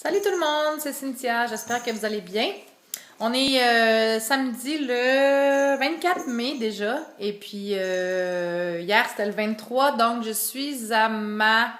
Salut tout le monde, c'est Cynthia, j'espère que vous allez bien. On est samedi le 24 mai déjà, et puis hier c'était le 23, donc je suis à ma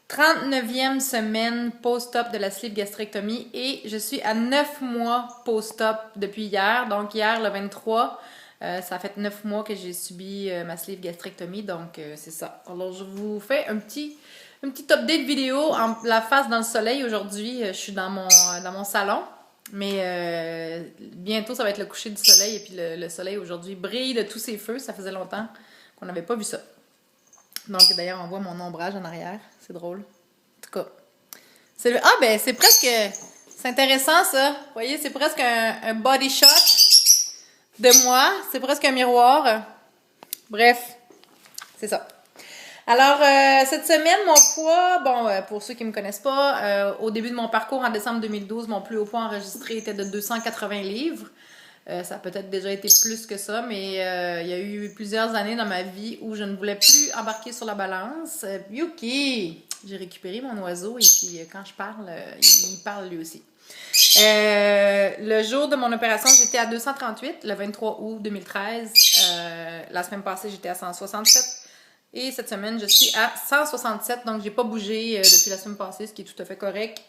39e semaine post-op de la sleeve gastrectomie et je suis à 9 mois post-op depuis hier. Donc hier le 23, ça fait 9 mois que j'ai subi ma sleeve gastrectomie, donc c'est ça. Alors je vous fais un petit update vidéo en la face dans le soleil aujourd'hui. Je suis dans mon salon, mais bientôt ça va être le coucher du soleil et puis le soleil aujourd'hui brille de tous ses feux. Ça faisait longtemps qu'on n'avait pas vu ça. Donc d'ailleurs on voit mon ombrage en arrière, c'est drôle. En tout cas, ben c'est presque, c'est intéressant ça. Vous voyez, c'est presque un body shot de moi, c'est presque un miroir. Bref, c'est ça. Alors, cette semaine, mon poids, pour ceux qui ne me connaissent pas, au début de mon parcours en décembre 2012, mon plus haut poids enregistré était de 280 livres. Ça a peut-être déjà été plus que ça, mais il y a eu plusieurs années dans ma vie où je ne voulais plus embarquer sur la balance. Yuki! J'ai récupéré mon oiseau et puis quand je parle, il parle lui aussi. Le jour de mon opération, j'étais à 238, le 23 août 2013. La semaine passée, j'étais à 167. Et cette semaine, je suis à 167, donc j'ai pas bougé depuis la semaine passée, ce qui est tout à fait correct.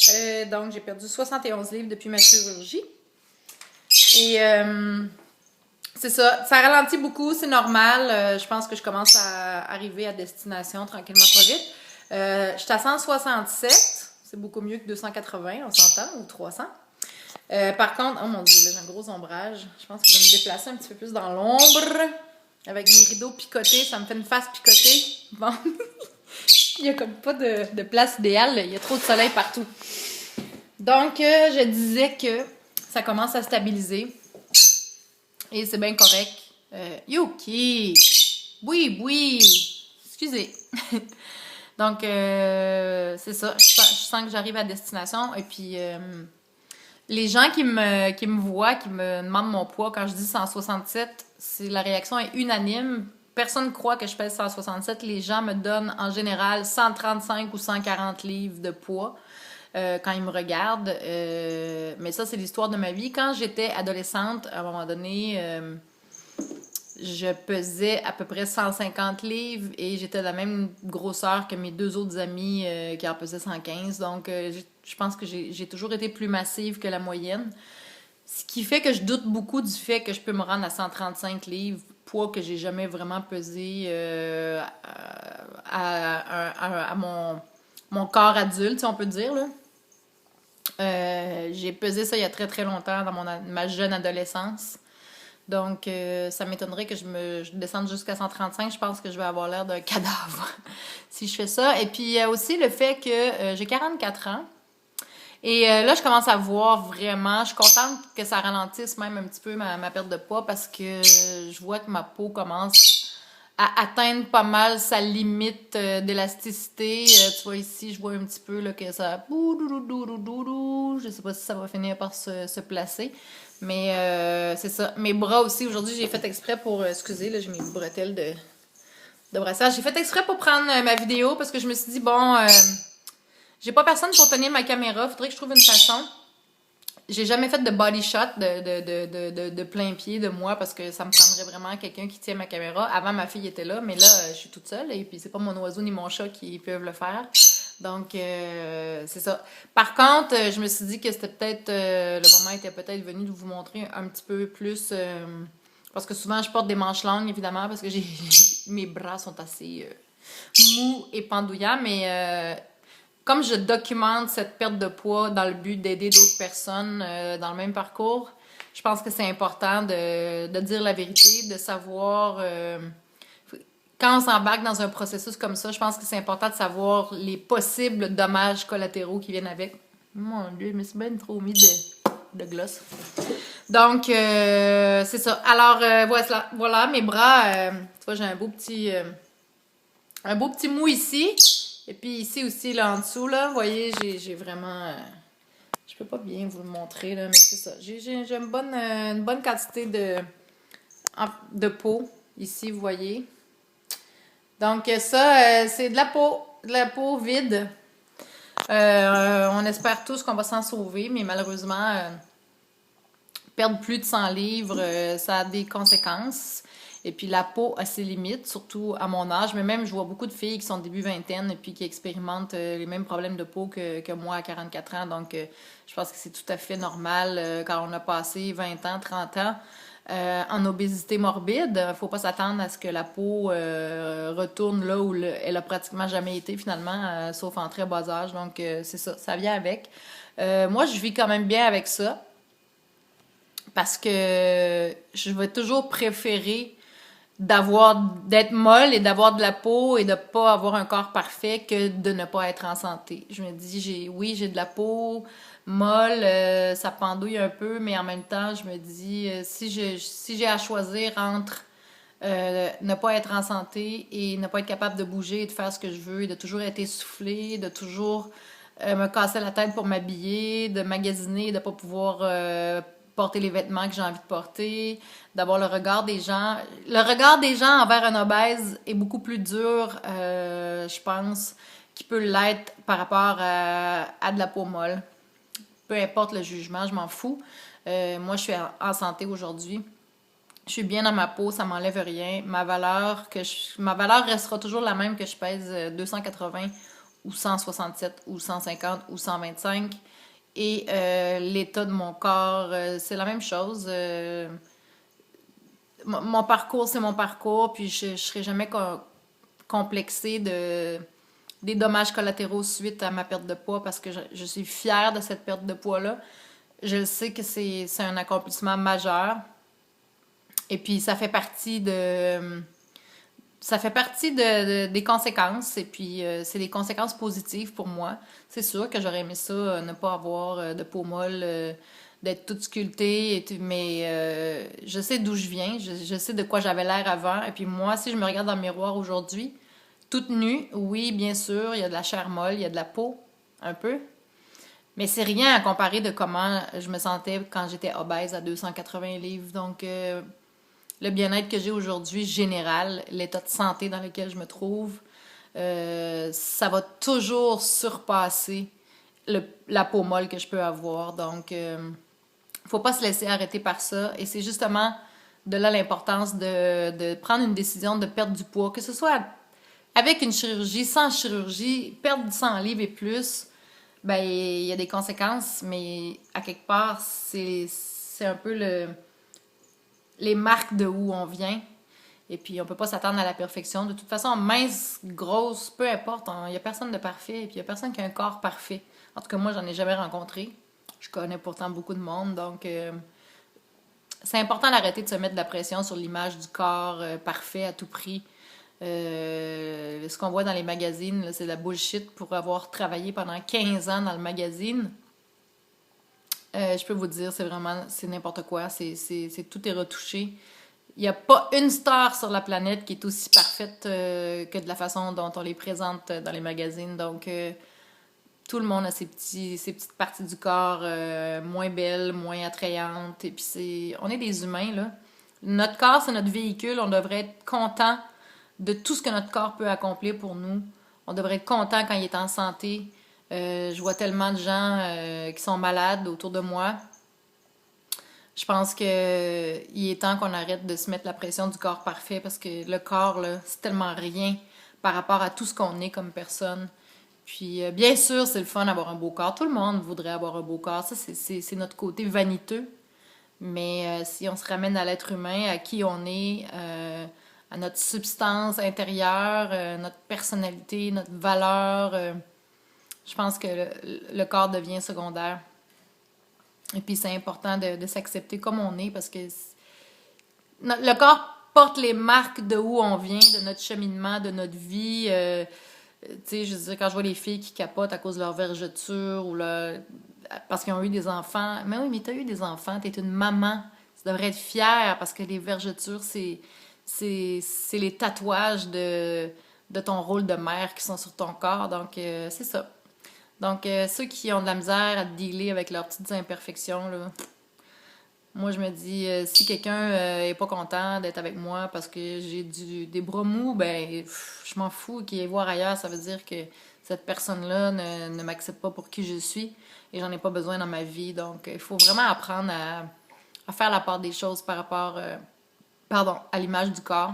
Donc j'ai perdu 71 livres depuis ma chirurgie. Et c'est ça, ça ralentit beaucoup, c'est normal. Je pense que je commence à arriver à destination tranquillement, pas vite. Je suis à 167, c'est beaucoup mieux que 280, on s'entend, ou 300. Par contre, oh mon Dieu, là, j'ai un gros ombrage. Je pense que je vais me déplacer un petit peu plus dans l'ombre. Avec mes rideaux picotés, ça me fait une face picotée. Bon, il n'y a comme pas de place idéale, il y a trop de soleil partout. Donc, je disais que ça commence à stabiliser. Et c'est bien correct. Yuki! Oui! Excusez. Donc, c'est ça. Je sens que j'arrive à destination. Et puis, les gens qui me voient, qui me demandent mon poids, quand je dis 167, la réaction est unanime. Personne ne croit que je pèse 167. Les gens me donnent en général 135 ou 140 livres de poids quand ils me regardent. Mais ça, c'est l'histoire de ma vie. Quand j'étais adolescente, à un moment donné, je pesais à peu près 150 livres et j'étais de la même grosseur que mes deux autres amis qui en pesaient 115. Donc, je pense que j'ai toujours été plus massive que la moyenne. Ce qui fait que je doute beaucoup du fait que je peux me rendre à 135 livres, poids que j'ai jamais vraiment pesé à mon corps adulte, si on peut dire, là. J'ai pesé ça il y a très très longtemps dans ma jeune adolescence. Donc, ça m'étonnerait que je descende jusqu'à 135. Je pense que je vais avoir l'air d'un cadavre si je fais ça. Et puis, il y a aussi le fait que j'ai 44 ans. Et là, je commence à voir vraiment, je suis contente que ça ralentisse même un petit peu ma perte de poids parce que je vois que ma peau commence à atteindre pas mal sa limite d'élasticité. Tu vois ici, je vois un petit peu là, que ça... Je sais pas si ça va finir par se placer. Mais c'est ça. Mes bras aussi, aujourd'hui, j'ai fait exprès pour... excusez, là, j'ai mes bretelles de brassage. J'ai fait exprès pour prendre ma vidéo parce que je me suis dit, bon... j'ai pas personne pour tenir ma caméra. Faudrait que je trouve une façon. J'ai jamais fait de body shot de plein pied de moi parce que ça me prendrait vraiment quelqu'un qui tient ma caméra. Avant, ma fille était là, mais là, je suis toute seule et puis c'est pas mon oiseau ni mon chat qui peuvent le faire. Donc, c'est ça. Par contre, je me suis dit que c'était peut-être... le moment était peut-être venu de vous montrer un petit peu plus... parce que souvent, je porte des manches longues, évidemment, parce que mes bras sont assez mous et pendouillants, mais... comme je documente cette perte de poids dans le but d'aider d'autres personnes dans le même parcours, je pense que c'est important de dire la vérité, de savoir... quand on s'embarque dans un processus comme ça, je pense que c'est important de savoir les possibles dommages collatéraux qui viennent avec. Mon Dieu, je me suis bien trop mis de gloss. Donc, c'est ça. Alors, voilà, mes bras, tu vois, j'ai un beau petit mou ici. Et puis ici aussi, là en dessous, là, vous voyez, j'ai vraiment... je peux pas bien vous le montrer, là, mais c'est ça. J'ai une bonne quantité de peau, ici, vous voyez. Donc ça, c'est de la peau vide. On espère tous qu'on va s'en sauver, mais malheureusement, perdre plus de 100 livres, ça a des conséquences. Et puis la peau a ses limites, surtout à mon âge. Mais même, je vois beaucoup de filles qui sont début vingtaine et puis qui expérimentent les mêmes problèmes de peau que moi à 44 ans. Donc, je pense que c'est tout à fait normal quand on a passé 20 ans, 30 ans en obésité morbide. Il ne faut pas s'attendre à ce que la peau retourne là où elle a pratiquement jamais été finalement, sauf en très bas âge. Donc, c'est ça, ça vient avec. Moi, je vis quand même bien avec ça parce que je vais toujours préférer d'être molle et d'avoir de la peau et de pas avoir un corps parfait que de ne pas être en santé. Je me dis j'ai de la peau molle, ça pendouille un peu, mais en même temps, je me dis si j'ai à choisir entre ne pas être en santé et ne pas être capable de bouger et de faire ce que je veux et de toujours être essoufflée, de toujours me casser la tête pour m'habiller, de magasiner, de pas pouvoir porter les vêtements que j'ai envie de porter, d'avoir le regard des gens. Le regard des gens envers un obèse est beaucoup plus dur, je pense, qu'il peut l'être par rapport à de la peau molle. Peu importe le jugement, je m'en fous. Moi, je suis en santé aujourd'hui. Je suis bien dans ma peau, ça m'enlève rien. Ma valeur restera toujours la même que je pèse 280 ou 167 ou 150 ou 125. Et l'état de mon corps, c'est la même chose. Mon parcours, c'est mon parcours, puis je serai jamais complexée des dommages collatéraux suite à ma perte de poids parce que je suis fière de cette perte de poids-là. Je sais que c'est un accomplissement majeur. Et puis ça fait partie des conséquences et puis c'est des conséquences positives pour moi. C'est sûr que j'aurais aimé ça, ne pas avoir de peau molle, d'être toute sculptée, mais je sais d'où je viens, je sais de quoi j'avais l'air avant. Et puis moi, si je me regarde dans le miroir aujourd'hui, toute nue, oui, bien sûr, il y a de la chair molle, il y a de la peau, un peu. Mais c'est rien à comparer de comment je me sentais quand j'étais obèse à 280 livres. Donc, le bien-être que j'ai aujourd'hui, général, l'état de santé dans lequel je me trouve, ça va toujours surpasser la peau molle que je peux avoir. Donc, faut pas se laisser arrêter par ça. Et c'est justement de là l'importance de prendre une décision de perdre du poids, que ce soit avec une chirurgie, sans chirurgie, perdre 100 livres et plus, ben il y a des conséquences, mais à quelque part, c'est un peu les marques de où on vient. Et puis, on peut pas s'attendre à la perfection. De toute façon, mince, grosse, peu importe, il n'y a personne de parfait. Et puis, il n'y a personne qui a un corps parfait. En tout cas, moi, j'en ai jamais rencontré. Je connais pourtant beaucoup de monde. Donc, c'est important d'arrêter de se mettre de la pression sur l'image du corps parfait à tout prix. Ce qu'on voit dans les magazines, c'est de la bullshit pour avoir travaillé pendant 15 ans dans le magazine. Je peux vous dire, c'est n'importe quoi. Tout est retouché. Il n'y a pas une star sur la planète qui est aussi parfaite que de la façon dont on les présente dans les magazines. Donc, tout le monde a ses petites parties du corps moins belles, moins attrayantes. Et puis, on est des humains, là. Notre corps, c'est notre véhicule. On devrait être content de tout ce que notre corps peut accomplir pour nous. On devrait être content quand il est en santé. Je vois tellement de gens qui sont malades autour de moi. Je pense que il est temps qu'on arrête de se mettre la pression du corps parfait parce que le corps, là, c'est tellement rien par rapport à tout ce qu'on est comme personne. Puis, bien sûr, c'est le fun d'avoir un beau corps. Tout le monde voudrait avoir un beau corps. Ça, c'est notre côté vaniteux. Mais si on se ramène à l'être humain, à qui on est, à notre substance intérieure, notre personnalité, notre valeur, je pense que le corps devient secondaire. Et puis c'est important de s'accepter comme on est parce que le corps porte les marques de où on vient, de notre cheminement, de notre vie. Tu sais, je veux dire, quand je vois les filles qui capotent à cause de leur vergeture ou parce qu'ils ont eu des enfants. Mais oui, mais t'as eu des enfants, t'es une maman. Tu devrais être fière parce que les vergetures, c'est les tatouages de ton rôle de mère qui sont sur ton corps. Donc, c'est ça. Donc, ceux qui ont de la misère à dealer avec leurs petites imperfections, là, moi, je me dis, si quelqu'un est pas content d'être avec moi parce que j'ai des bras mous, ben, je m'en fous qu'il aille voir ailleurs. Ça veut dire que cette personne-là ne m'accepte pas pour qui je suis et j'en ai pas besoin dans ma vie. Donc, il faut vraiment apprendre à faire la part des choses par rapport à l'image du corps.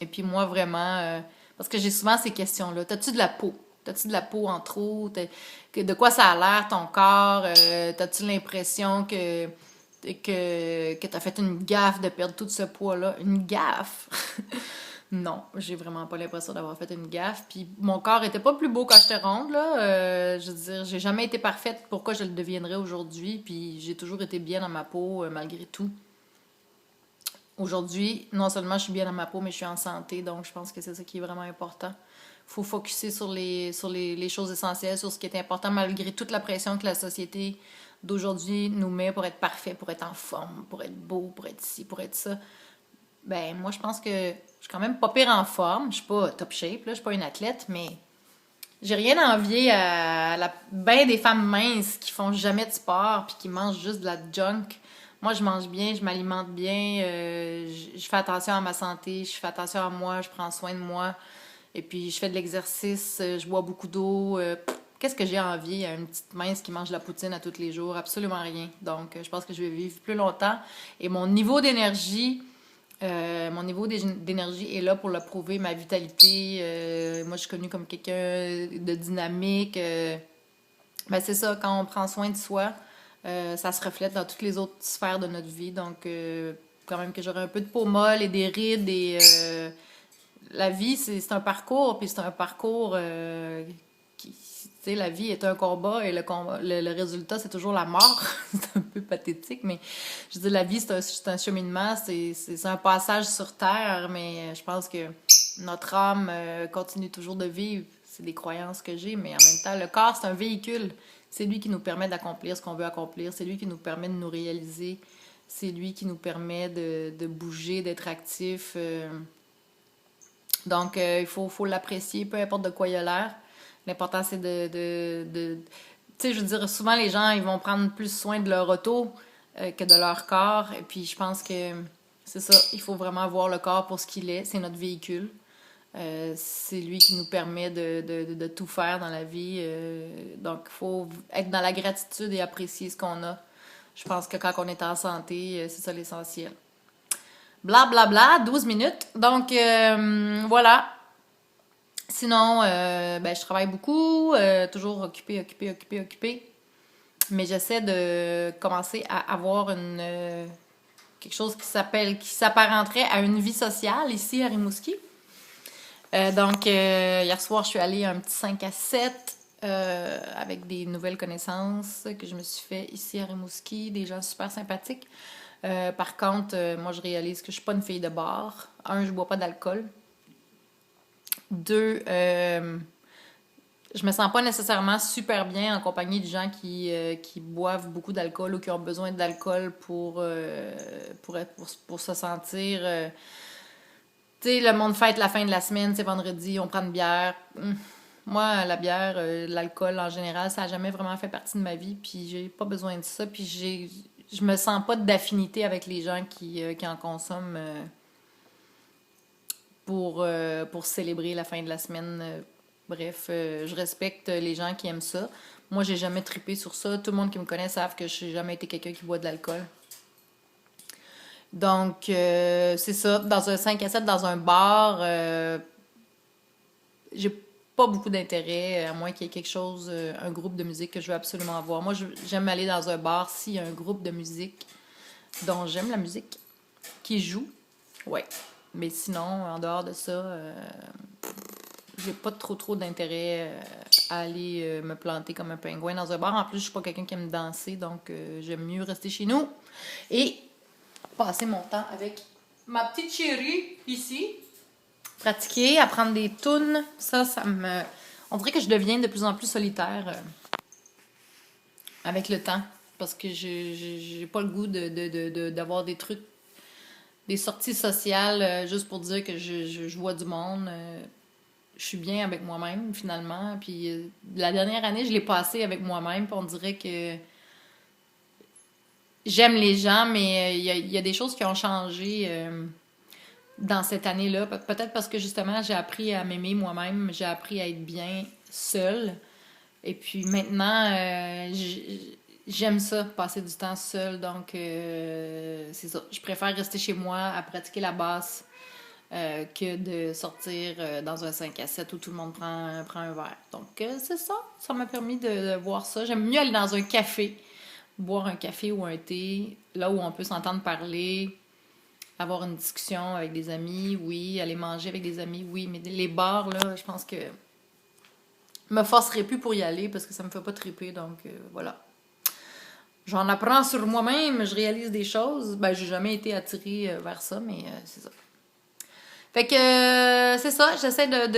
Et puis moi, vraiment, parce que j'ai souvent ces questions-là. T'as-tu de la peau? T'as-tu de la peau en trop? De quoi ça a l'air ton corps? T'as-tu l'impression que t'as fait une gaffe de perdre tout ce poids-là? Une gaffe? Non, j'ai vraiment pas l'impression d'avoir fait une gaffe. Puis mon corps était pas plus beau quand j'étais ronde, là. Je veux dire, j'ai jamais été parfaite. Pourquoi je le deviendrais aujourd'hui? Puis j'ai toujours été bien dans ma peau, malgré tout. Aujourd'hui, non seulement je suis bien dans ma peau, mais je suis en santé. Donc je pense que c'est ça qui est vraiment important. Faut focuser sur les choses essentielles, sur ce qui est important, malgré toute la pression que la société d'aujourd'hui nous met pour être parfait, pour être en forme, pour être beau, pour être ci, pour être ça. Ben, moi, je pense que je suis quand même pas pire en forme. Je suis pas top shape, là, je suis pas une athlète, mais j'ai rien à envier à ben des femmes minces qui font jamais de sport puis qui mangent juste de la junk. Moi, je mange bien, je m'alimente bien, je fais attention à ma santé, je fais attention à moi, je prends soin de moi. Et puis, je fais de l'exercice, je bois beaucoup d'eau. Qu'est-ce que j'ai envie à une petite mince qui mange de la poutine à tous les jours? Absolument rien. Donc, je pense que je vais vivre plus longtemps. Et mon niveau d'énergie est là pour le prouver, ma vitalité. Moi, je suis connue comme quelqu'un de dynamique. Ben, c'est ça, quand on prend soin de soi, ça se reflète dans toutes les autres sphères de notre vie. Donc, quand même que j'aurai un peu de peau molle et des rides. Et la vie, c'est un parcours, puis c'est un parcours qui... Tu sais, la vie est un combat et le résultat, c'est toujours la mort. C'est un peu pathétique, mais je dis la vie, c'est un cheminement, c'est un passage sur Terre, mais je pense que notre âme continue toujours de vivre. C'est des croyances que j'ai, mais en même temps, le corps, c'est un véhicule. C'est lui qui nous permet d'accomplir ce qu'on veut accomplir. C'est lui qui nous permet de nous réaliser. C'est lui qui nous permet de bouger, d'être actif. Donc, il faut l'apprécier, peu importe de quoi il a l'air. L'important, c'est tu sais, je veux dire, souvent, les gens, ils vont prendre plus soin de leur auto que de leur corps. Et puis, je pense que c'est ça. Il faut vraiment voir le corps pour ce qu'il est. C'est notre véhicule. C'est lui qui nous permet de tout faire dans la vie. Donc, il faut être dans la gratitude et apprécier ce qu'on a. Je pense que quand on est en santé, c'est ça l'essentiel. Bla bla bla, 12 minutes. Donc, voilà. Sinon, ben, je travaille beaucoup, toujours occupée. Mais j'essaie de commencer à avoir quelque chose qui s'apparenterait à une vie sociale ici à Rimouski. Donc, hier soir, je suis allée à un petit 5 à 7 avec des nouvelles connaissances que je me suis fait ici à Rimouski, des gens super sympathiques. Par contre, moi, je réalise que je suis pas une fille de bar. Un, je bois pas d'alcool. Deux, je me sens pas nécessairement super bien en compagnie de gens qui boivent beaucoup d'alcool ou qui ont besoin d'alcool pour se sentir. Tu sais, le monde fête la fin de la semaine, c'est vendredi, on prend une bière. Moi, la bière, l'alcool en général, ça n'a jamais vraiment fait partie de ma vie, puis j'ai pas besoin de ça, puis je me sens pas d'affinité avec les gens qui en consomment pour célébrer la fin de la semaine. Bref, je respecte les gens qui aiment ça. Moi, j'ai jamais trippé sur ça. Tout le monde qui me connaît savent que je n'ai jamais été quelqu'un qui boit de l'alcool. Donc, c'est ça. Dans un 5 à 7, dans un bar, j'ai pas beaucoup d'intérêt, à moins qu'il y ait quelque chose, un groupe de musique que je veux absolument voir. Moi, j'aime aller dans un bar s'il y a un groupe de musique dont j'aime la musique, qui joue. Ouais. Mais sinon, en dehors de ça, j'ai pas trop d'intérêt à aller me planter comme un pingouin dans un bar. En plus, je suis pas quelqu'un qui aime danser, donc j'aime mieux rester chez nous et passer mon temps avec ma petite chérie ici. Pratiquer, apprendre des tunes, ça me... On dirait que je deviens de plus en plus solitaire avec le temps, parce que j'ai pas le goût d'avoir des trucs, des sorties sociales juste pour dire que je vois du monde. Je suis bien avec moi-même, finalement. Puis la dernière année, je l'ai passée avec moi-même, puis on dirait que j'aime les gens, mais il y a des choses qui ont changé. dans cette année-là. Peut-être parce que justement, j'ai appris à m'aimer moi-même, j'ai appris à être bien seule. Et puis maintenant, j'aime ça, passer du temps seule. Donc, c'est ça. Je préfère rester chez moi à pratiquer la basse que de sortir dans un 5 à 7 où tout le monde prend un verre. Donc, c'est ça. Ça m'a permis de voir ça. J'aime mieux aller dans un café, boire un café ou un thé, là où on peut s'entendre parler, avoir une discussion avec des amis, oui. Aller manger avec des amis, oui. Mais les bars, là, je pense que je me forcerai plus pour y aller parce que ça me fait pas triper. Donc, voilà. J'en apprends sur moi-même, je réalise des choses. Ben, j'ai jamais été attirée vers ça, mais c'est ça. Fait que c'est ça, j'essaie de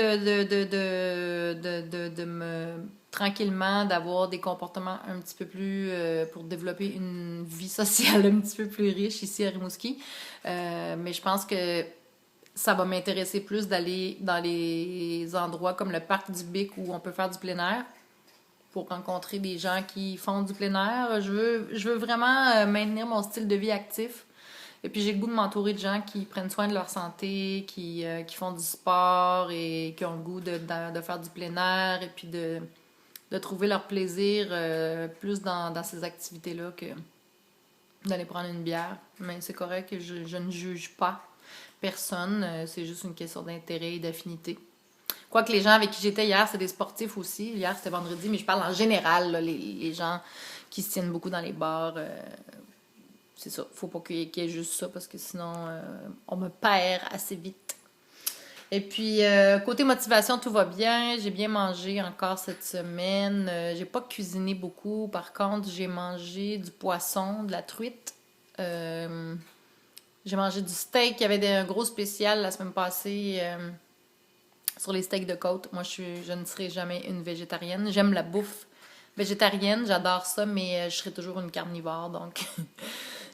me tranquillement d'avoir des comportements un petit peu plus pour développer une vie sociale un petit peu plus riche ici à Rimouski. Mais je pense que ça va m'intéresser plus d'aller dans les endroits comme le parc du Bic où on peut faire du plein air pour rencontrer des gens qui font du plein air. Je veux vraiment maintenir mon style de vie actif. Et puis j'ai le goût de m'entourer de gens qui prennent soin de leur santé, qui font du sport et qui ont le goût de faire du plein air et puis de trouver leur plaisir plus dans ces activités-là que d'aller prendre une bière. Mais c'est correct que je ne juge pas personne, c'est juste une question d'intérêt et d'affinité. Quoique les gens avec qui j'étais hier, c'est des sportifs aussi. Hier, c'était vendredi, mais je parle en général, là, les gens qui se tiennent beaucoup dans les bars. C'est ça. Faut pas qu'il y ait juste ça parce que sinon, on me perd assez vite. Et puis, côté motivation, tout va bien. J'ai bien mangé encore cette semaine. J'ai pas cuisiné beaucoup. Par contre, j'ai mangé du poisson, de la truite. J'ai mangé du steak. Il y avait un gros spécial la semaine passée sur les steaks de côte. Moi, je ne serai jamais une végétarienne. J'aime la bouffe végétarienne. J'adore ça, mais je serai toujours une carnivore. Donc,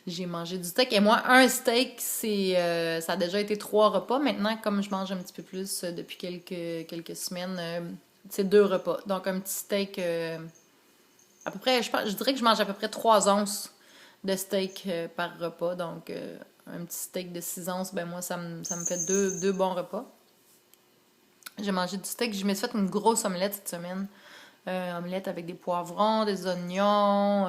j'ai mangé du steak. Et moi, un steak, ça a déjà été 3 repas. Maintenant, comme je mange un petit peu plus depuis quelques semaines, c'est 2 repas. Donc, un petit steak, à peu près, je dirais que je mange à peu près 3 onces de steak par repas. Donc, un petit steak de 6 onces, ben moi, ça me fait deux bons repas. J'ai mangé du steak. Je me suis fait une grosse omelette cette semaine. Omelette avec des poivrons, des oignons,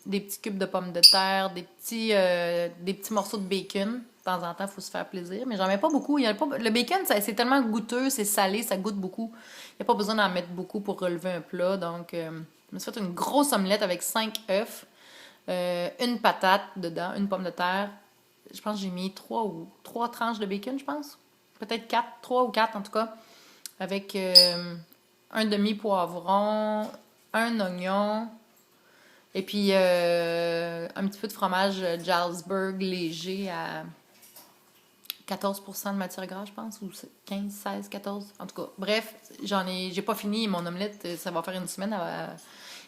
des petits cubes de pommes de terre, des petits morceaux de bacon. De temps en temps, il faut se faire plaisir. Mais j'en mets pas beaucoup. Le bacon, c'est tellement goûteux, c'est salé, ça goûte beaucoup. Il n'y a pas besoin d'en mettre beaucoup pour relever un plat. Donc, je me suis fait une grosse omelette avec 5 œufs, une patate dedans, une pomme de terre. Je pense que j'ai mis 3 tranches de bacon, je pense. Peut-être 4, 3 ou 4 en tout cas. Avec un demi-poivron, un oignon, et puis un petit peu de fromage Jarlsberg léger à 14% de matière grasse, je pense, ou 15, 16, 14. En tout cas, bref, j'ai pas fini mon omelette, ça va faire une semaine.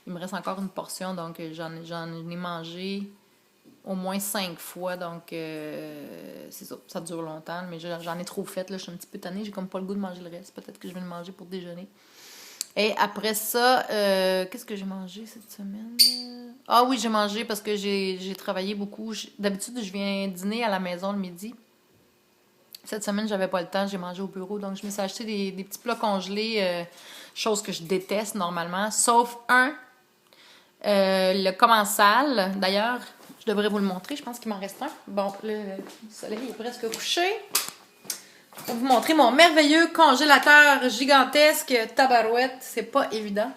Il me reste encore une portion, donc j'en ai mangé au moins 5 fois, donc c'est ça, ça dure longtemps, mais j'en ai trop fait, là, je suis un petit peu tannée, j'ai comme pas le goût de manger le reste, peut-être que je vais le manger pour déjeuner. Et après ça, qu'est-ce que j'ai mangé cette semaine? Ah oui, j'ai mangé parce que j'ai travaillé beaucoup. D'habitude, je viens dîner à la maison le midi. Cette semaine, j'avais pas le temps, j'ai mangé au bureau, donc je me suis acheté des petits plats congelés, chose que je déteste normalement, sauf le commensal. D'ailleurs, je devrais vous le montrer, je pense qu'il m'en reste un. Bon, le soleil est presque couché. Je vais vous montrer mon merveilleux congélateur gigantesque tabarouette. C'est pas évident.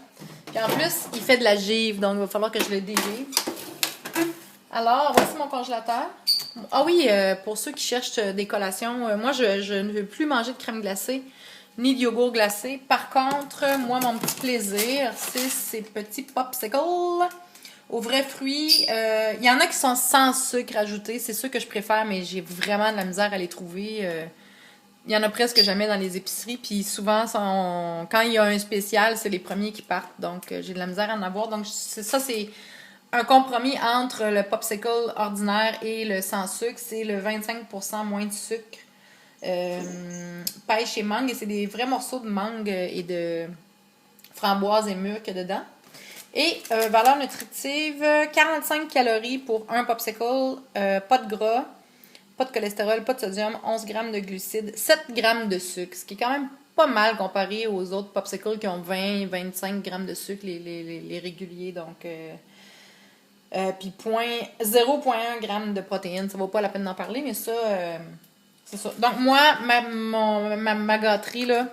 Puis en plus, il fait de la givre, donc il va falloir que je le dégivre. Alors, voici mon congélateur. Ah oui, pour ceux qui cherchent des collations, moi, je ne veux plus manger de crème glacée ni de yogourt glacé. Par contre, moi, mon petit plaisir, c'est ces petits popsicles aux vrais fruits. Il y en a qui sont sans sucre ajouté. C'est ceux que je préfère, mais j'ai vraiment de la misère à les trouver. Il y en a presque jamais dans les épiceries. Puis souvent, quand il y a un spécial, c'est les premiers qui partent. Donc, j'ai de la misère à en avoir. Donc, ça, c'est un compromis entre le popsicle ordinaire et le sans sucre. C'est le 25% moins de sucre. Pêche et mangue. Et c'est des vrais morceaux de mangue et de framboise et mûre qu'il y a dedans. Et valeur nutritive, 45 calories pour un popsicle, pas de gras. pas de cholestérol, pas de sodium, 11 grammes de glucides, 7 grammes de sucre, ce qui est quand même pas mal comparé aux autres popsicles qui ont 20-25 grammes de sucre, les réguliers. Donc, puis 0,1 g de protéines. Ça vaut pas la peine d'en parler, mais ça, c'est ça. Donc, moi, ma gâterie, là,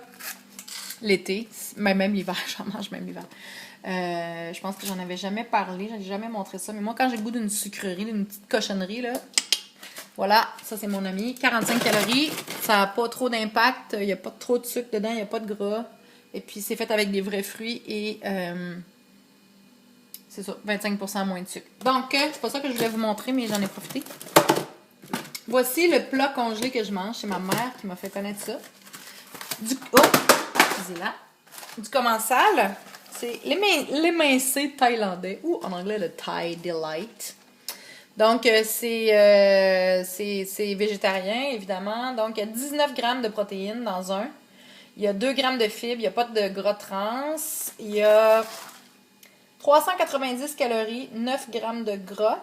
l'été, même l'hiver, j'en mange même l'hiver. Je pense que j'en avais jamais parlé, j'en ai jamais montré ça. Mais moi, quand j'ai le goût d'une sucrerie, d'une petite cochonnerie, là, voilà, ça c'est mon ami. 45 calories, ça n'a pas trop d'impact, il n'y a pas trop de sucre dedans, il n'y a pas de gras. Et puis c'est fait avec des vrais fruits et c'est ça, 25% moins de sucre. Donc, c'est pas ça que je voulais vous montrer, mais j'en ai profité. Voici le plat congelé que je mange. C'est ma mère qui m'a fait connaître ça. Excusez-la. Du commensal, c'est l'émincé thaïlandais ou en anglais le Thai Delight. Donc, c'est végétarien, évidemment. Donc, il y a 19 grammes de protéines dans un. Il y a 2 grammes de fibres. Il n'y a pas de gras trans. Il y a 390 calories, 9 grammes de gras.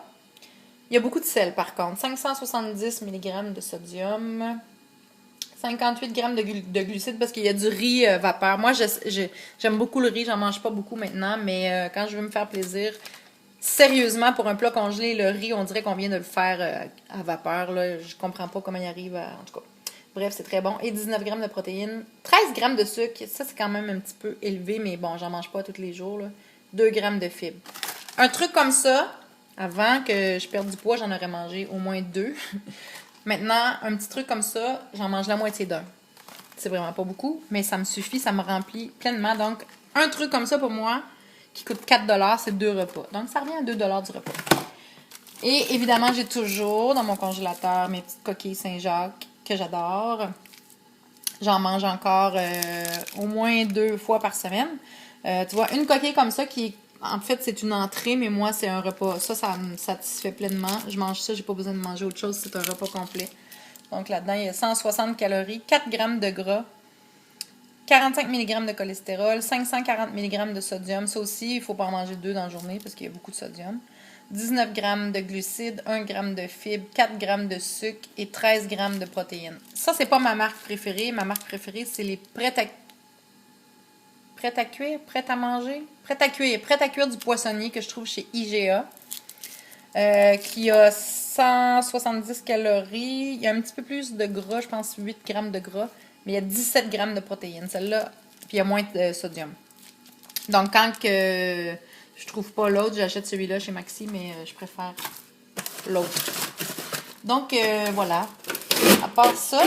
Il y a beaucoup de sel, par contre. 570 mg de sodium. 58 grammes de glucides parce qu'il y a du riz vapeur. Moi, j'aime beaucoup le riz. J'en mange pas beaucoup maintenant, mais quand je veux me faire plaisir... Sérieusement, pour un plat congelé, le riz, on dirait qu'on vient de le faire à vapeur. Là. Je comprends pas comment il arrive en tout cas. Bref, c'est très bon. Et 19 grammes de protéines. 13 grammes de sucre. Ça, c'est quand même un petit peu élevé, mais bon, j'en mange pas tous les jours. Là. 2 grammes de fibres. Un truc comme ça, avant que je perde du poids, j'en aurais mangé au moins 2. Maintenant, un petit truc comme ça, j'en mange la moitié d'un. C'est vraiment pas beaucoup, mais ça me suffit, ça me remplit pleinement. Donc, un truc comme ça pour moi... qui coûte 4 $, c'est 2 repas. Donc, ça revient à 2 $ du repas. Et évidemment, j'ai toujours dans mon congélateur mes petites coquilles Saint-Jacques que j'adore. J'en mange encore au moins 2 fois par semaine. Tu vois, une coquille comme ça qui, en fait, c'est une entrée, mais moi, c'est un repas. Ça me satisfait pleinement. Je mange ça, j'ai pas besoin de manger autre chose. C'est un repas complet. Donc, là-dedans, il y a 160 calories, 4 grammes de gras. 45 mg de cholestérol, 540 mg de sodium. Ça aussi, il ne faut pas en manger 2 dans la journée parce qu'il y a beaucoup de sodium. 19 g de glucides, 1 g de fibres, 4 g de sucre et 13 g de protéines. Ça, c'est pas ma marque préférée. Ma marque préférée, c'est les prêts à cuire, prêts à manger, prêts à cuire du poissonnier que je trouve chez IGA. Qui a 170 calories. Il y a un petit peu plus de gras, je pense 8 g de gras. Mais il y a 17 grammes de protéines, celle-là. Puis il y a moins de sodium. Donc, quand que je trouve pas l'autre, j'achète celui-là chez Maxi, mais je préfère l'autre. Donc, voilà. À part ça,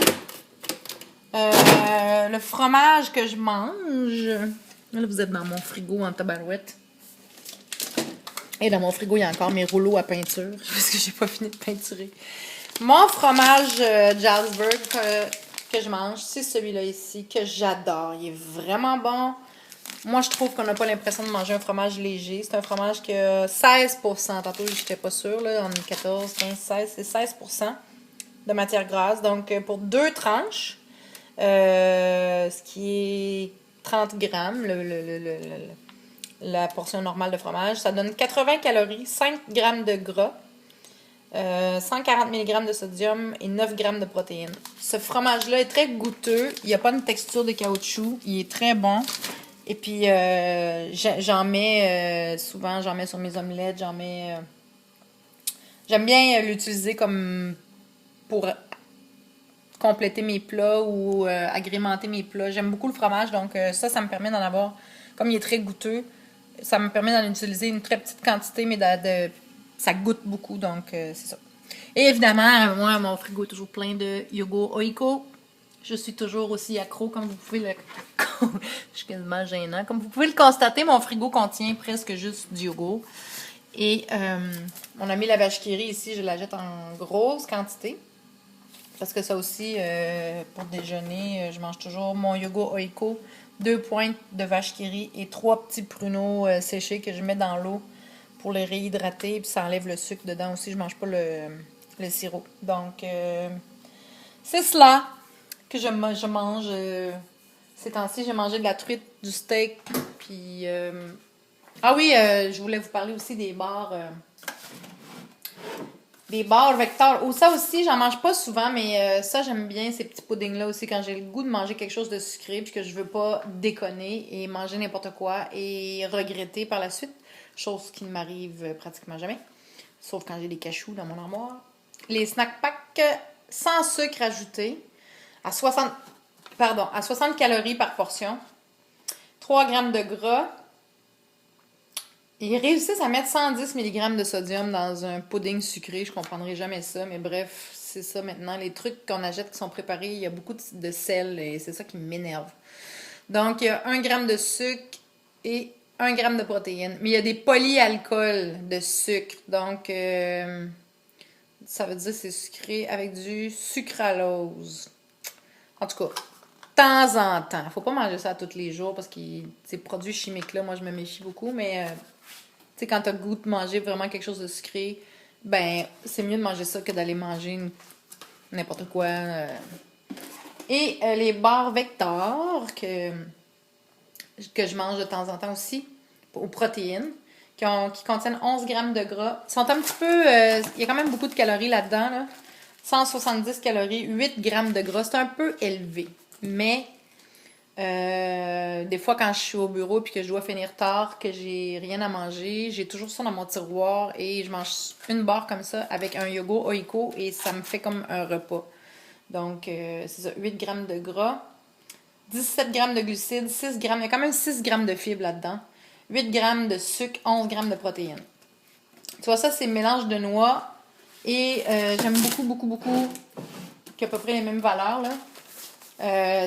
le fromage que je mange... Là, vous êtes dans mon frigo en tabarouette. Et dans mon frigo, il y a encore mes rouleaux à peinture. Parce que j'ai pas fini de peinturer. Mon fromage Jarlsberg... que je mange, c'est celui-là ici, que j'adore. Il est vraiment bon. Moi, je trouve qu'on n'a pas l'impression de manger un fromage léger. C'est un fromage qui a 16%. Tantôt, je n'étais pas sûre, là, en 14, 15, 16. C'est 16% de matière grasse. Donc, pour 2 tranches, ce qui est 30 grammes, la portion normale de fromage, ça donne 80 calories, 5 grammes de gras. 140 mg de sodium et 9 g de protéines. Ce fromage-là est très goûteux. Il n'y a pas une texture de caoutchouc. Il est très bon. Et puis, j'en mets souvent, j'en mets sur mes omelettes. J'aime bien l'utiliser comme pour compléter mes plats ou agrémenter mes plats. J'aime beaucoup le fromage, donc ça me permet d'en avoir, comme il est très goûteux, ça me permet d'en utiliser une très petite quantité, mais ça goûte beaucoup, donc c'est ça. Et évidemment, moi, mon frigo est toujours plein de yogourt Oiko. Je suis toujours aussi accro, comme vous pouvez le... Je suis quasiment gênant. Comme vous pouvez le constater, mon frigo contient presque juste du yogourt. Et mon ami la vache qui rit ici, je la jette en grosse quantité. Parce que ça aussi, pour déjeuner, je mange toujours mon yogourt Oiko, 2 pointes de vache qui rit et 3 petits pruneaux séchés que je mets dans l'eau pour les réhydrater. Puis ça enlève le sucre dedans aussi. Je mange pas le sirop. Donc, c'est cela que je mange. Ces temps-ci, j'ai mangé de la truite, du steak. Puis, ah oui, je voulais vous parler aussi des bars. Des barres Vector. Ou ça aussi, j'en mange pas souvent, mais ça, j'aime bien ces petits puddings-là aussi quand j'ai le goût de manger quelque chose de sucré puis que je veux pas déconner et manger n'importe quoi et regretter par la suite. Chose qui ne m'arrive pratiquement jamais. Sauf quand j'ai des cachous dans mon armoire. Les snack packs sans sucre ajouté à 60, à 60 calories par portion. 3 grammes de gras. Ils réussissent à mettre 110 mg de sodium dans un pudding sucré. Je comprendrai jamais ça, mais bref, c'est ça maintenant. Les trucs qu'on achète qui sont préparés, il y a beaucoup de sel et c'est ça qui m'énerve. Donc, il y a 1 gramme de sucre et 1 gramme de protéines. Mais il y a des polyalcools de sucre. Donc, ça veut dire que c'est sucré avec du sucralose. En tout cas, de temps en temps. Faut pas manger ça tous les jours parce que ces produits chimiques-là, moi, je me méfie beaucoup, mais tu sais, quand t'as le goût de manger vraiment quelque chose de sucré, ben, c'est mieux de manger ça que d'aller manger n'importe quoi. Et les barres Vector que je mange de temps en temps aussi, aux protéines, qui contiennent 11 grammes de gras. Ils sont un petit peu... il y a quand même beaucoup de calories là-dedans, là. 170 calories, 8 grammes de gras. C'est un peu élevé. Mais des fois, quand je suis au bureau et que je dois finir tard, que j'ai rien à manger, j'ai toujours ça dans mon tiroir et je mange une barre comme ça avec un yogourt Oiko et ça me fait comme un repas. Donc, c'est ça, 8 grammes de gras, 17 grammes de glucides, 6 grammes, il y a quand même 6 grammes de fibres là-dedans, 8 grammes de sucre, 11 grammes de protéines. Tu vois, ça, c'est mélange de noix et j'aime beaucoup, qui a à peu près les mêmes valeurs, là.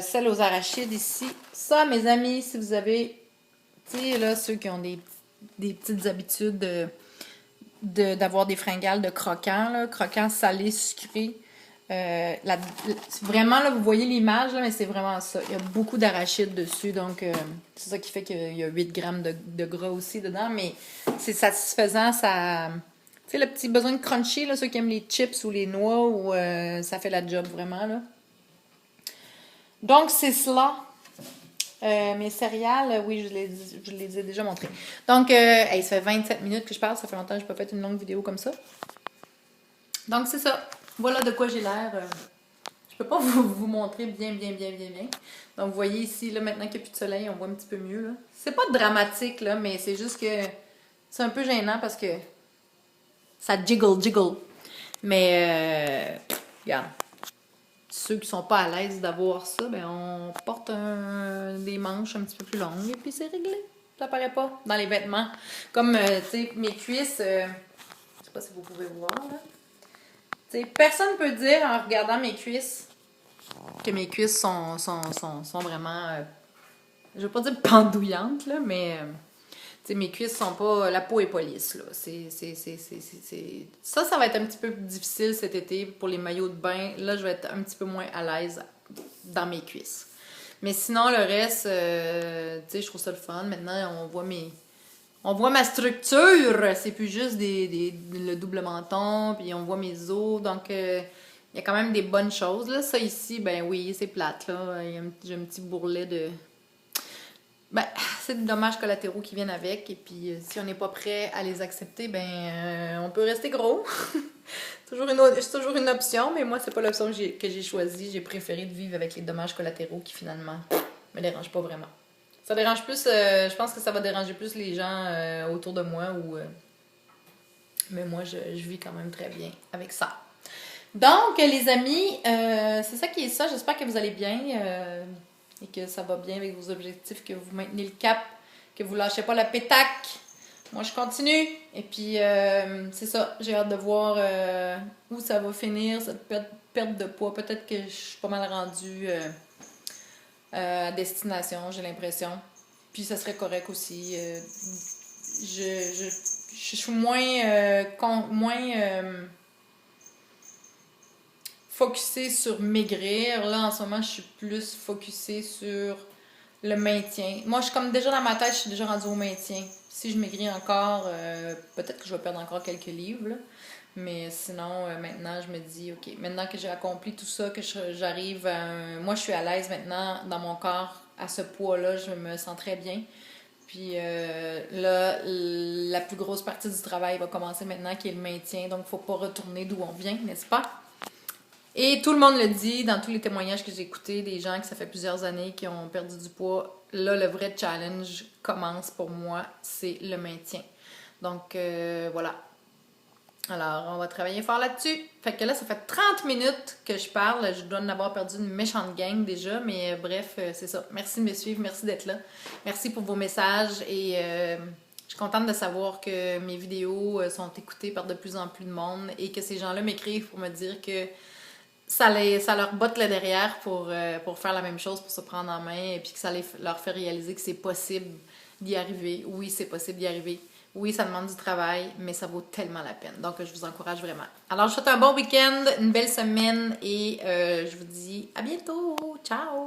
Celle aux arachides ici. Ça, mes amis, si vous avez, tu sais, là, ceux qui ont des petites habitudes d'avoir des fringales de croquants, là, croquants salés, sucrés. Vraiment, là, vous voyez l'image, là, mais c'est vraiment ça. Il y a beaucoup d'arachides dessus, donc c'est ça qui fait qu'il y a 8 grammes de gras aussi dedans, mais c'est satisfaisant, ça... Tu sais, le petit besoin de crunchy, là, ceux qui aiment les chips ou les noix, ou, ça fait la job vraiment, là. Donc, c'est cela. Mes céréales, oui, je les ai déjà montrées. Donc, ça fait 27 minutes que je parle, ça fait longtemps que je n'ai pas fait une longue vidéo comme ça. Donc, c'est ça. Voilà de quoi j'ai l'air. Je peux pas vous montrer bien. Donc, vous voyez ici, là, maintenant qu'il n'y a plus de soleil, on voit un petit peu mieux, là. C'est pas dramatique, là, mais c'est juste que c'est un peu gênant parce que ça jiggle. Mais, regarde. Ceux qui sont pas à l'aise d'avoir ça, ben on porte des manches un petit peu plus longues et puis c'est réglé. Ça paraît pas dans les vêtements. Comme, tu sais, mes cuisses, je sais pas si vous pouvez voir, là. Tu sais, personne peut dire en regardant mes cuisses que mes cuisses sont vraiment, je veux pas dire pendouillantes, là, mais... T'sais, mes cuisses sont pas... La peau est pas lisse, là. Ça va être un petit peu plus difficile cet été pour les maillots de bain. Là, je vais être un petit peu moins à l'aise dans mes cuisses. Mais sinon, le reste, je trouve ça le fun. Maintenant, on voit ma structure. C'est plus juste le double menton, puis on voit mes os. Donc, il y a quand même des bonnes choses, là. Ça, ici, ben oui, c'est plate, là. J'ai un petit bourrelet de... Ben, c'est des dommages collatéraux qui viennent avec. Et puis, si on n'est pas prêt à les accepter, ben, on peut rester gros. C'est toujours une option, mais moi, c'est pas l'option que j'ai choisie. J'ai préféré de vivre avec les dommages collatéraux qui, finalement, me dérangent pas vraiment. Ça dérange plus, je pense que ça va déranger plus les gens autour de moi. Mais moi, je vis quand même très bien avec ça. Donc, les amis, c'est ça qui est ça. J'espère que vous allez bien. Et que ça va bien avec vos objectifs, que vous maintenez le cap, que vous lâchez pas la pétaque. Moi, je continue. Et puis, c'est ça. J'ai hâte de voir où ça va finir, cette perte de poids. Peut-être que je suis pas mal rendue à destination, j'ai l'impression. Puis, ça serait correct aussi. Je suis moins focusée sur maigrir. Là, en ce moment, je suis plus focusée sur le maintien. Moi, je suis comme déjà dans ma tête, je suis déjà rendue au maintien. Si je maigris encore, peut-être que je vais perdre encore quelques livres. Là. Mais sinon, maintenant, je me dis, OK, maintenant que j'ai accompli tout ça, que j'arrive à moi, je suis à l'aise maintenant dans mon corps, à ce poids-là, je me sens très bien. Puis là, la plus grosse partie du travail va commencer maintenant, qui est le maintien. Donc, il ne faut pas retourner d'où on vient, n'est-ce pas? Et tout le monde le dit dans tous les témoignages que j'ai écoutés, des gens que ça fait plusieurs années qui ont perdu du poids. Là, le vrai challenge commence pour moi, c'est le maintien. Donc, voilà. Alors, on va travailler fort là-dessus. Fait que là, ça fait 30 minutes que je parle. Je dois en avoir perdu une méchante gang déjà, mais bref, c'est ça. Merci de me suivre, merci d'être là. Merci pour vos messages et je suis contente de savoir que mes vidéos sont écoutées par de plus en plus de monde et que ces gens-là m'écrivent pour me dire que ça leur botte le derrière pour faire la même chose, pour se prendre en main et puis que ça leur fait réaliser que c'est possible d'y arriver. Oui, c'est possible d'y arriver. Oui, ça demande du travail, mais ça vaut tellement la peine. Donc, je vous encourage vraiment. Alors, je vous souhaite un bon week-end, une belle semaine et je vous dis à bientôt. Ciao!